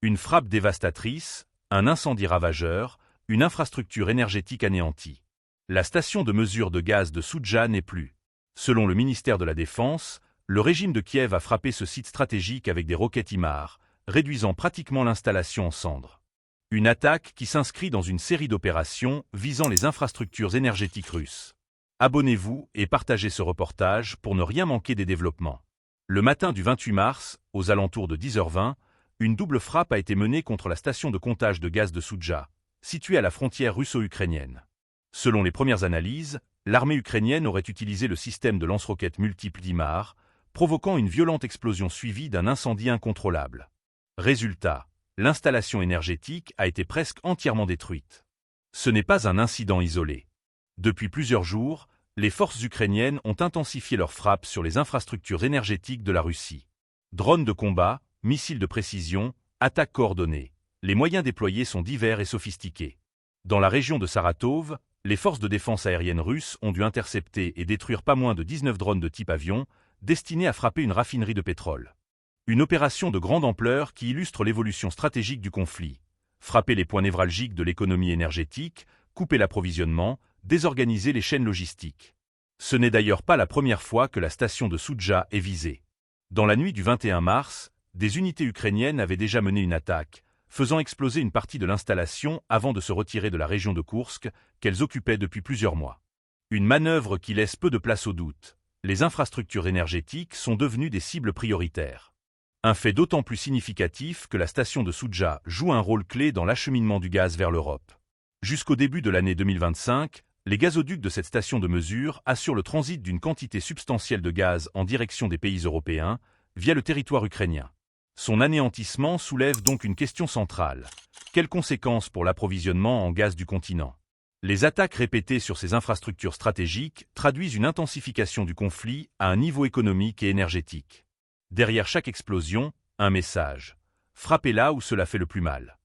Une frappe dévastatrice, un incendie ravageur, une infrastructure énergétique anéantie. La station de mesure de gaz de Soudja n'est plus. Selon le ministère de la Défense, le régime de Kiev a frappé ce site stratégique avec des roquettes HIMARS, réduisant pratiquement l'installation en cendres. Une attaque qui s'inscrit dans une série d'opérations visant les infrastructures énergétiques russes. Abonnez-vous et partagez ce reportage pour ne rien manquer des développements. Le matin du 28 mars, aux alentours de 10h20, une double frappe a été menée contre la station de comptage de gaz de Soudja, située à la frontière russo-ukrainienne. Selon les premières analyses, l'armée ukrainienne aurait utilisé le système de lance-roquettes multiples HIMARS, provoquant une violente explosion suivie d'un incendie incontrôlable. Résultat, l'installation énergétique a été presque entièrement détruite. Ce n'est pas un incident isolé. Depuis plusieurs jours, les forces ukrainiennes ont intensifié leurs frappes sur les infrastructures énergétiques de la Russie. Drones de combat, missiles de précision, attaques coordonnées. Les moyens déployés sont divers et sophistiqués. Dans la région de Saratov, les forces de défense aérienne russes ont dû intercepter et détruire pas moins de 19 drones de type avion, destinés à frapper une raffinerie de pétrole. Une opération de grande ampleur qui illustre l'évolution stratégique du conflit. Frapper les points névralgiques de l'économie énergétique, couper l'approvisionnement, désorganiser les chaînes logistiques. Ce n'est d'ailleurs pas la première fois que la station de Soudja est visée. Dans la nuit du 21 mars, des unités ukrainiennes avaient déjà mené une attaque, faisant exploser une partie de l'installation avant de se retirer de la région de Koursk, qu'elles occupaient depuis plusieurs mois. Une manœuvre qui laisse peu de place au doute. Les infrastructures énergétiques sont devenues des cibles prioritaires. Un fait d'autant plus significatif que la station de Soudja joue un rôle clé dans l'acheminement du gaz vers l'Europe. Jusqu'au début de l'année 2025, les gazoducs de cette station de mesure assurent le transit d'une quantité substantielle de gaz en direction des pays européens, via le territoire ukrainien. Son anéantissement soulève donc une question centrale. Quelles conséquences pour l'approvisionnement en gaz du continent? Les attaques répétées sur ces infrastructures stratégiques traduisent une intensification du conflit à un niveau économique et énergétique. Derrière chaque explosion, un message. Frappez là où cela fait le plus mal.